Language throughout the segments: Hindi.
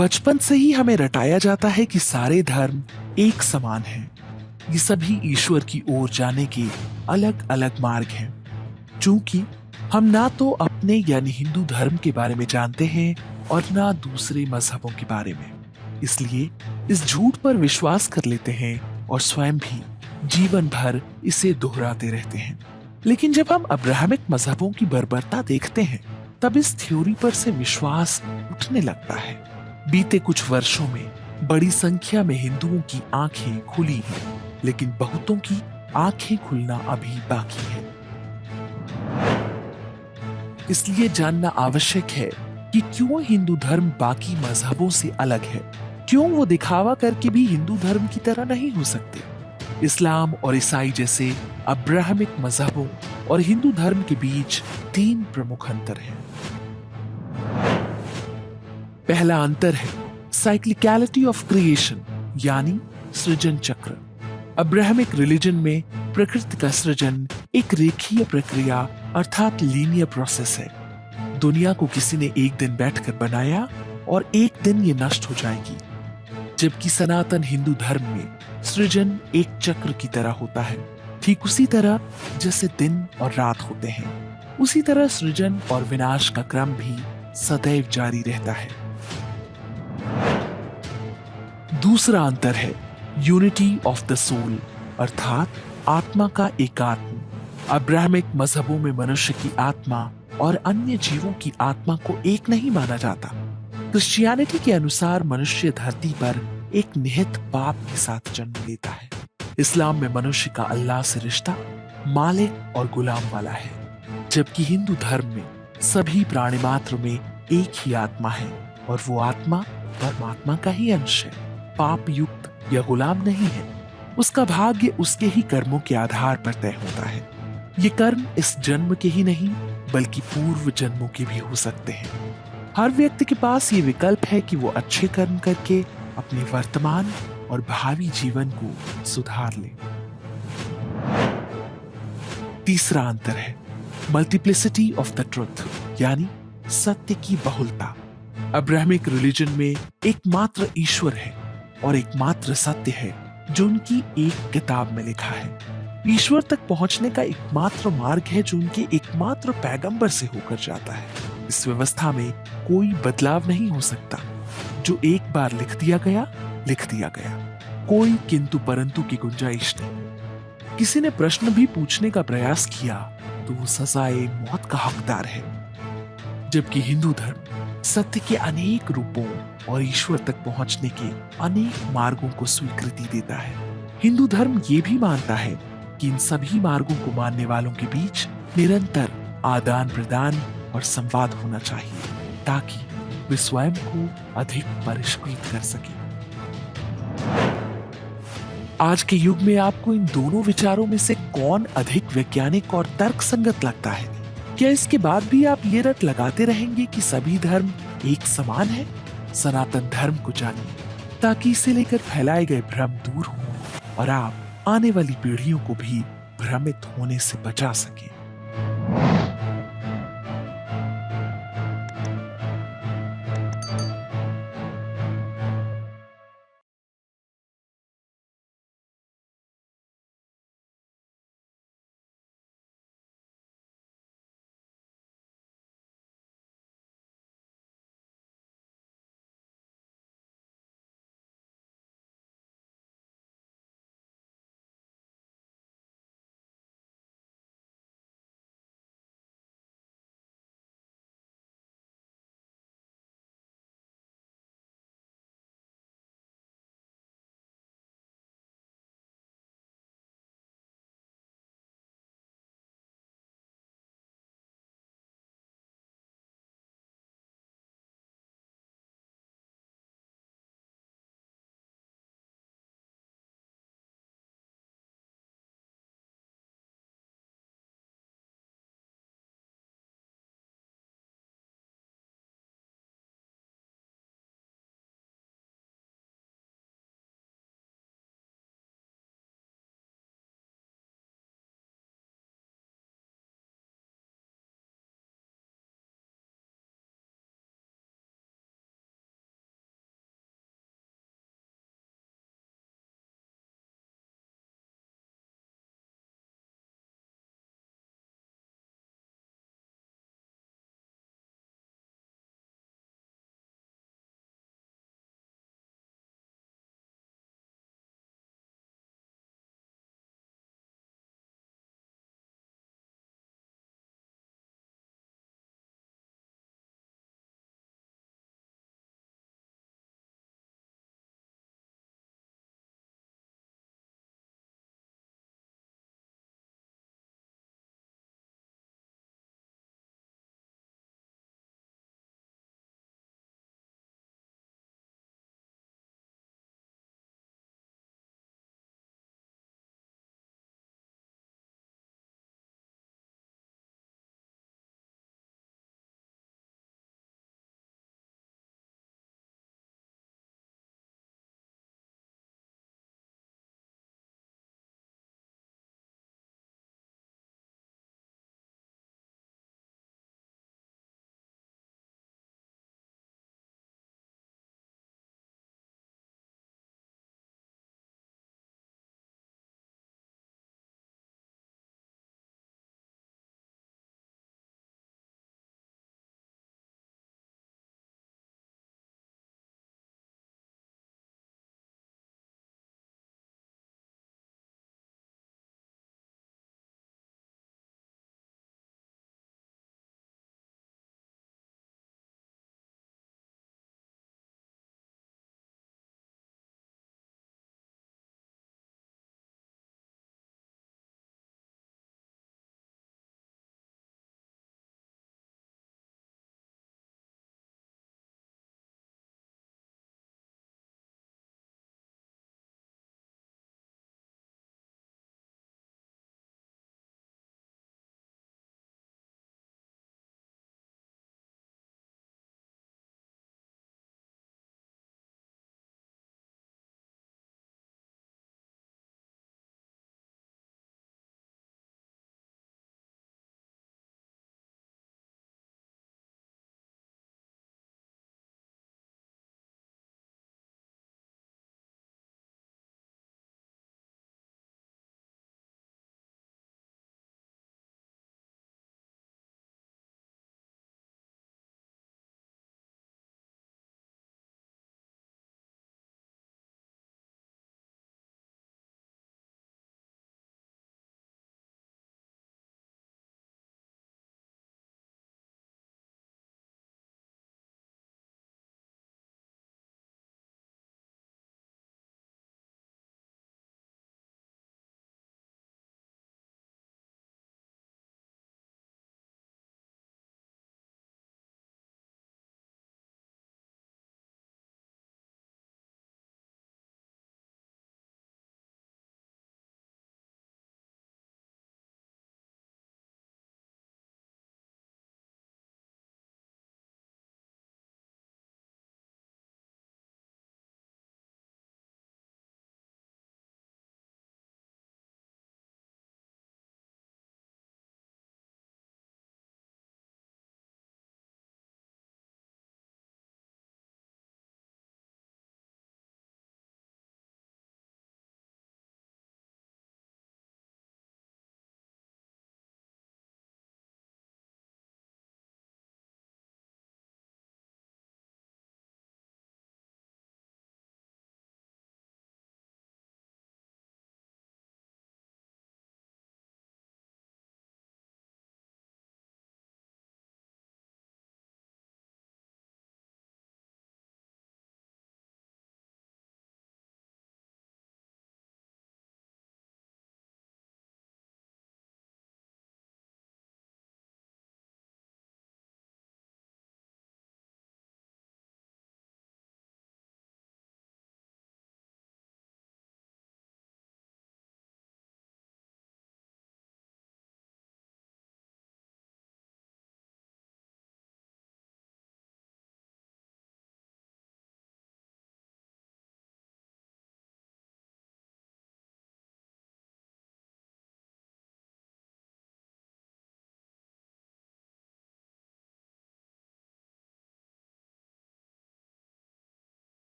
बचपन से ही हमें रटाया जाता है कि सारे धर्म एक समान हैं। ये सभी ईश्वर की ओर जाने के अलग अलग मार्ग हैं। चूंकि हम ना तो अपने यानी हिंदू धर्म के बारे में जानते हैं और ना दूसरे मजहबों के बारे में, इसलिए इस झूठ पर विश्वास कर लेते हैं और स्वयं भी जीवन भर इसे दोहराते रहते हैं। लेकिन जब हम अब्राहमिक मजहबों की बर्बरता देखते हैं, तब इस थ्योरी पर से विश्वास उठने लगता है। बीते कुछ वर्षों में बड़ी संख्या में हिंदुओं की आंखें खुली हैं, लेकिन बहुतों की आंखें खुलना अभी बाकी है। इसलिए जानना आवश्यक है कि क्यों हिंदू धर्म बाकी मजहबों से अलग है। क्यों वो दिखावा करके भी हिंदू धर्म की तरह नहीं हो सकते। इस्लाम और ईसाई जैसे अब्राहमिक मजहबों और हिंदू धर्म के बीच 3 प्रमुख अंतर हैं। पहला अंतर है साइक्लिकलिटी ऑफ क्रिएशन, यानी सृजन चक्र। अब्राहमिक रिलीजन में प्रकृति का सृजन एक रेखीय प्रक्रिया अर्थात लीनियर प्रोसेस है। दुनिया को किसी ने एक दिन बैठकर बनाया और एक दिन ये नष्ट हो जाएगी। जबकि सनातन हिंदू धर्म में सृजन एक चक्र की तरह होता है। ठीक उसी तरह जैसे दिन और रात होते हैं, उसी तरह सृजन और विनाश का क्रम भी सदैव जारी रहता है। दूसरा अंतर है यूनिटी ऑफ द सोल, अर्थात आत्मा का एकात्म। अब्राहमिक मजहबों में मनुष्य की आत्मा और अन्य जीवों की आत्मा को एक नहीं माना जाता। क्रिश्चियनिटी के अनुसार मनुष्य धरती पर एक निहित पाप के साथ जन्म लेता है। इस्लाम में मनुष्य का अल्लाह से रिश्ता मालिक और गुलाम वाला है, जबकि हिंदू धर्म में सभी प्राणी मात्र में एक ही आत्मा है और वो आत्मा परमात्मा का ही अंश है। पाप युक्त या गुलाम नहीं है। उसका भाग्य उसके ही कर्मों के आधार पर तय होता है। ये कर्म इस जन्म के ही नहीं बल्कि पूर्व जन्मों के भी हो सकते हैं। हर व्यक्ति के पास ये विकल्प है कि वो अच्छे कर्म करके अपने वर्तमान और भावी जीवन को सुधार ले। तीसरा अंतर है मल्टीप्लिसिटी ऑफ द ट्रुथ, यानी सत्य की बहुलता। अब्राहमिक रिलीजन में एकमात्र ईश्वर है और एकमात्र सत्य है जो उनकी एक किताब में लिखा है। ईश्वर तक पहुंचने का एकमात्र मार्ग है जो उनके एकमात्र पैगंबर से होकर जाता है। इस व्यवस्था में कोई बदलाव नहीं हो सकता। जो एक बार लिख दिया गया, लिख दिया गया। कोई किंतु परंतु की गुंजाइश नहीं। किसी ने प्रश्न भी पूछने का प्रयास किया तो वो सजाए मौत का हकदार है। जबकि हिंदू धर्म सत्य के अनेक रूपों और ईश्वर तक पहुंचने के अनेक मार्गों को स्वीकृति देता है। हिंदू धर्म ये भी मानता है कि इन सभी मार्गों को मानने वालों के बीच निरंतर आदान प्रदान और संवाद होना चाहिए, ताकि वे स्वयं को अधिक परिष्कृत कर सके। आज के युग में आपको इन दोनों विचारों में से कौन अधिक वैज्ञानिक और तर्कसंगत लगता है? क्या इसके बाद भी आप ये रट लगाते रहेंगे कि सभी धर्म एक समान है? सनातन धर्म को जानिए, ताकि इसे लेकर फैलाए गए भ्रम दूर हों और आप आने वाली पीढ़ियों को भी भ्रमित होने से बचा सकें।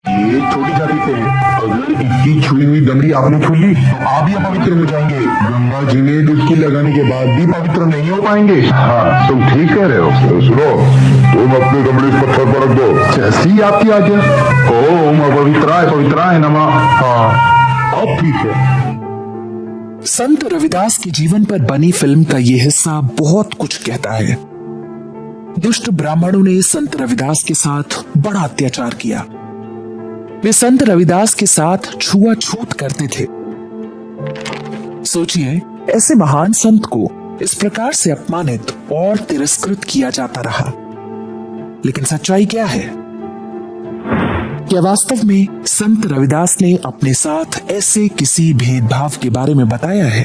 ये छोटी जाति से है। अगर इसकी छुई हुई दमड़ी आपने छू ली तो आप भी अपवित्र हो जाएंगे। गंगा जी में डुबकी लगाने के बाद भी पवित्र नहीं हो पाएंगे। हाँ, तुम ठीक कह रहे हो। सुनो, तुम अपनी दमड़ी इस पत्थर पर रख दो। जैसी आपकी आज्ञा। ओम पवित्राय नमः। हाँ, अब ठीक है। संत रविदास के जीवन पर बनी फिल्म का यह हिस्सा बहुत कुछ कहता है। दुष्ट ब्राह्मणों ने संत रविदास के साथ बड़ा अत्याचार किया। वे संत रविदास के साथ छुआछूत करते थे। सोचिए, ऐसे महान संत को इस प्रकार से अपमानित और तिरस्कृत किया जाता रहा। लेकिन सच्चाई क्या है? क्या वास्तव में संत रविदास ने अपने साथ ऐसे किसी भेदभाव के बारे में बताया है?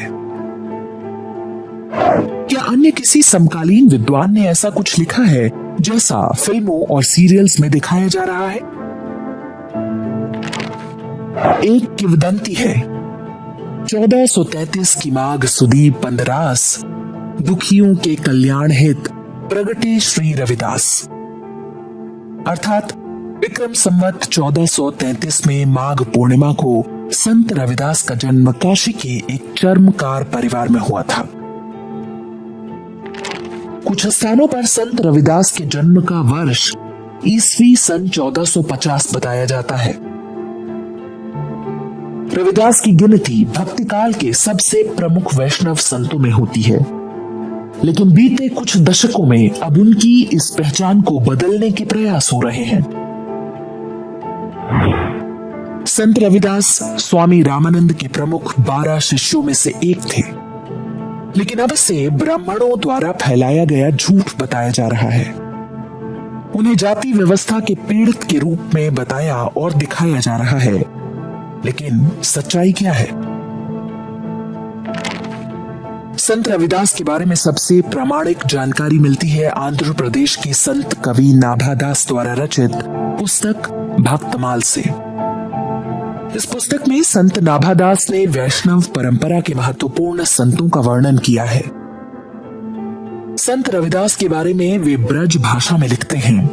क्या अन्य किसी समकालीन विद्वान ने ऐसा कुछ लिखा है जैसा फिल्मों और सीरियल्स में दिखाया जा रहा है? एक किंवदंती है। 1433 की माघ सुदीप पंदरास, दुखियों के कल्याण हित प्रगटे श्री रविदास। अर्थात विक्रम संवत 1433 में माघ पूर्णिमा को संत रविदास का जन्म काशी के एक चर्मकार परिवार में हुआ था। कुछ स्थानों पर संत रविदास के जन्म का वर्ष ईस्वी सन 1450 बताया जाता है। रविदास की गिनती भक्ति काल के सबसे प्रमुख वैष्णव संतों में होती है, लेकिन बीते कुछ दशकों में अब उनकी इस पहचान को बदलने के प्रयास हो रहे हैं। संत रविदास स्वामी रामानंद के प्रमुख 12 शिष्यों में से एक थे, लेकिन अब इसे ब्राह्मणों द्वारा फैलाया गया झूठ बताया जा रहा है। उन्हें जाति व्यवस्था के पीड़ित के रूप में बताया और दिखाया जा रहा है, लेकिन सच्चाई क्या है? संत रविदास के बारे में सबसे प्रामाणिक जानकारी मिलती है आंध्र प्रदेश के संत कवि नाभादास द्वारा रचित पुस्तक भक्तमाल से। इस पुस्तक में संत नाभादास ने वैष्णव परंपरा के महत्वपूर्ण संतों का वर्णन किया है। संत रविदास के बारे में वे ब्रज भाषा में लिखते हैं।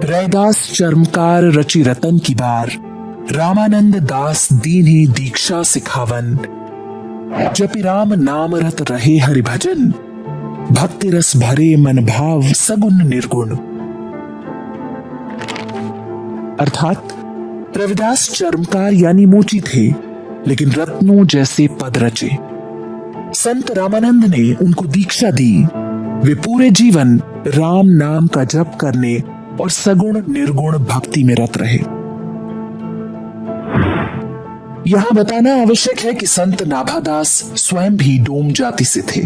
रैदास चर्मकार रचि रतन की बार, रामानंद दास दीन्ही दीक्षा सिखावन, जपि राम नाम रत रहे हरि भजन, भक्ति रस भरे मन भाव सगुन निर्गुण। अर्थात रविदास चर्मकार यानी मोची थे, लेकिन रत्नों जैसे पद रचे। संत रामानंद ने उनको दीक्षा दी। वे पूरे जीवन राम नाम का जप करने और सगुण निर्गुण भक्ति में रत रहे। यहां बताना आवश्यक है कि संत नाभादास स्वयं भी डोम जाति से थे।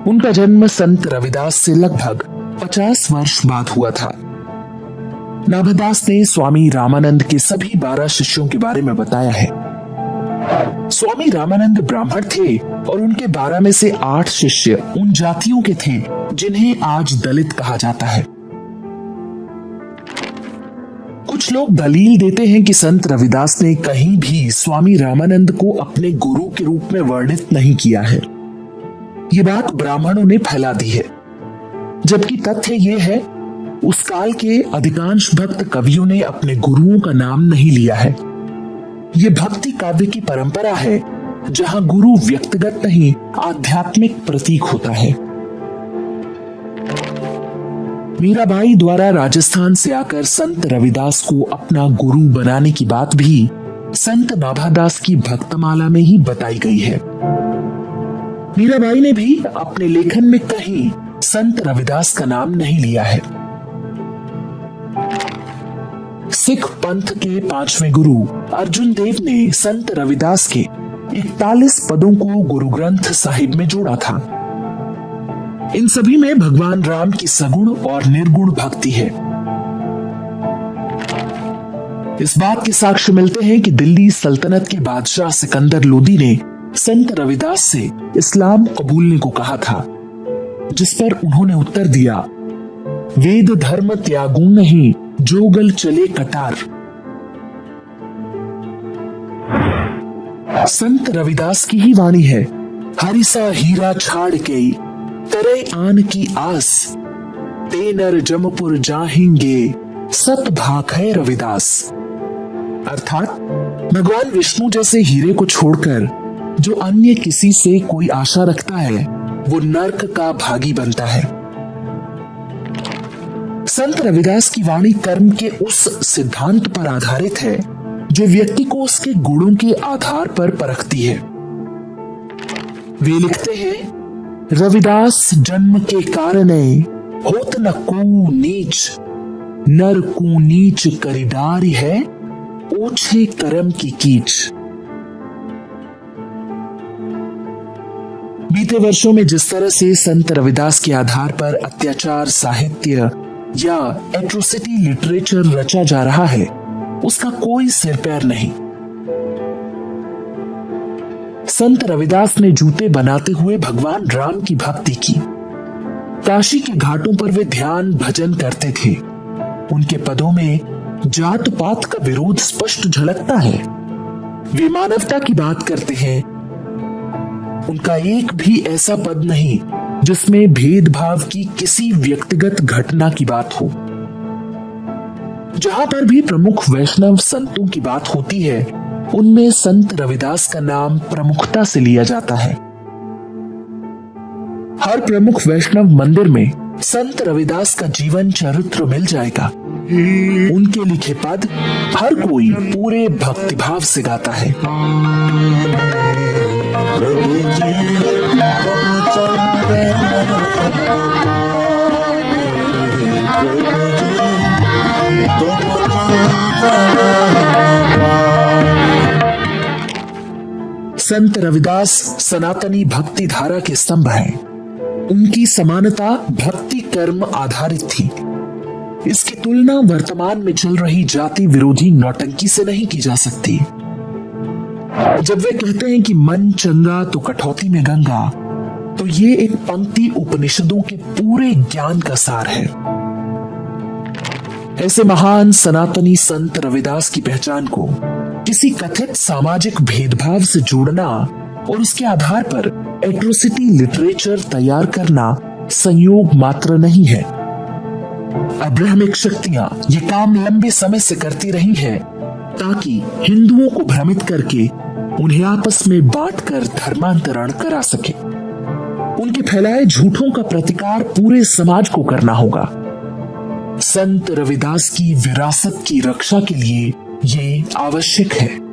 उनका जन्म संत रविदास से लगभग 50 वर्ष बाद हुआ था। नाभादास ने स्वामी रामानंद के सभी 12 शिष्यों के बारे में बताया है। स्वामी रामानंद ब्राह्मण थे और उनके 12 में से 8 शिष्य उन जातियों के थे जिन्हें आज दलित कहा जाता है। कुछ लोग दलील देते हैं कि संत रविदास ने कहीं भी स्वामी रामानंद को अपने गुरु के रूप में वर्णित नहीं किया है। ये बात ब्राह्मणों ने फैला दी है, जबकि तथ्य यह है उस काल के अधिकांश भक्त कवियों ने अपने गुरुओं का नाम नहीं लिया है। ये भक्ति काव्य की परंपरा है जहां गुरु व्यक्तिगत नहीं आध्यात्मिक प्रतीक होता है। मीराबाई द्वारा राजस्थान से आकर संत रविदास को अपना गुरु बनाने की बात भी संत नाभादास की भक्तमाला में ही बताई गई है। मीराबाई ने भी अपने लेखन में कहीं संत रविदास का नाम नहीं लिया है। सिख पंथ के 5वें गुरु अर्जुन देव ने संत रविदास के 41 पदों को गुरु ग्रंथ साहिब में जोड़ा था। इन सभी में भगवान राम की सगुण और निर्गुण भक्ति है। इस बात के साक्ष्य मिलते हैं कि दिल्ली सल्तनत के बादशाह सिकंदर लोदी ने संत रविदास से इस्लाम कबूलने को कहा था, जिस पर उन्होंने उत्तर दिया, वेद धर्म त्यागू नहीं, जोगल चले कटार। संत रविदास की ही वाणी है, हरिसा हीरा छाड़ के तरे आन की आस, ते नर जमपुर जाहेंगे, सत भाख है रविदास। अर्थात भगवान विष्णु जैसे हीरे को छोड़कर जो अन्य किसी से कोई आशा रखता है वो नर्क का भागी बनता है। संत रविदास की वाणी कर्म के उस सिद्धांत पर आधारित है जो व्यक्ति को उसके गुणों के आधार पर परखती है। वे लिखते हैं, रविदास जन्म के कारण होत न को नीच, नर को नीच करिडारी है, ओछे कर्म की कीच। बीते वर्षों में जिस तरह से संत रविदास के आधार पर अत्याचार साहित्य या एट्रोसिटी लिटरेचर रचा जा रहा है उसका कोई सिर पैर नहीं। संत रविदास ने जूते बनाते हुए भगवान राम की भक्ति की। काशी के घाटों पर वे ध्यान भजन करते थे। उनके पदों में जात पात का विरोध स्पष्ट झलकता है। वे मानवता की बात करते हैं। उनका एक भी ऐसा पद नहीं जिसमें भेदभाव की किसी व्यक्तिगत घटना की बात हो। जहां पर भी प्रमुख वैष्णव संतों की बात होती है उनमें संत रविदास का नाम प्रमुखता से लिया जाता है। हर प्रमुख वैष्णव मंदिर में संत रविदास का जीवन चरित्र मिल जाएगा। उनके लिखे पद हर कोई पूरे भक्तिभाव से गाता है। संत रविदास सनातनी भक्ति धारा के स्तंभ हैं। उनकी समानता भक्ति कर्म आधारित थी। इसकी तुलना वर्तमान में चल रही जाति विरोधी नौटंकी से नहीं की जा सकती। जब वे कहते हैं कि मन चंगा तो कठौती में गंगा, तो ये एक पंक्ति उपनिषदों के पूरे ज्ञान का सार है। ऐसे महान सनातनी संत रविदास की पहचान को किसी कथित सामाजिक भेदभाव से जोड़ना और उसके आधार पर एट्रोसिटी लिटरेचर तैयार करना संयोग मात्र नहीं है। अब्राहमिक शक्तियां ये काम लंबे समय से करती रही हैं ताकि हिंदुओं को भ्रमित करके उन्हें आपस में बांटकर धर्मांतरण करा सके। उनके फैलाए झूठों का प्रतिकार पूरे समाज को करना होगा। संत रविदास की विरासत की रक्षा के लिए ये आवश्यक है।